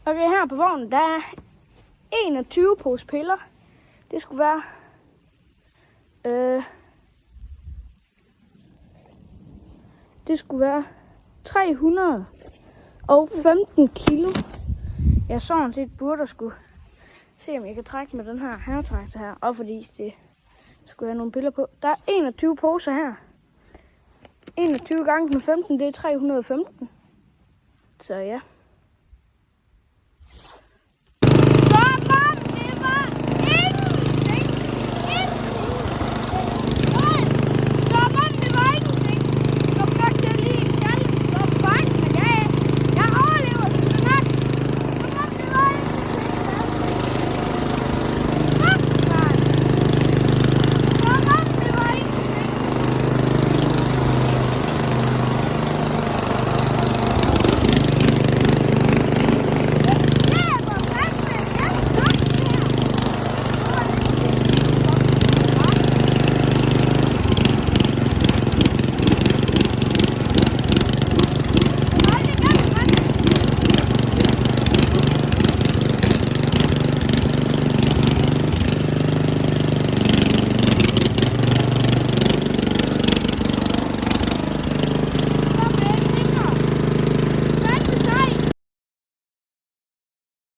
Okay, her på vognen, der er 21 pose piller. Det skulle være... det skulle være 315 kilo. Jeg sådan set burde skulle se, om jeg kan trække med den her herretrækter her. Og fordi det skulle have nogle piller på. Der er 21 poser her. 21 gange med 15, det er 315. Så ja.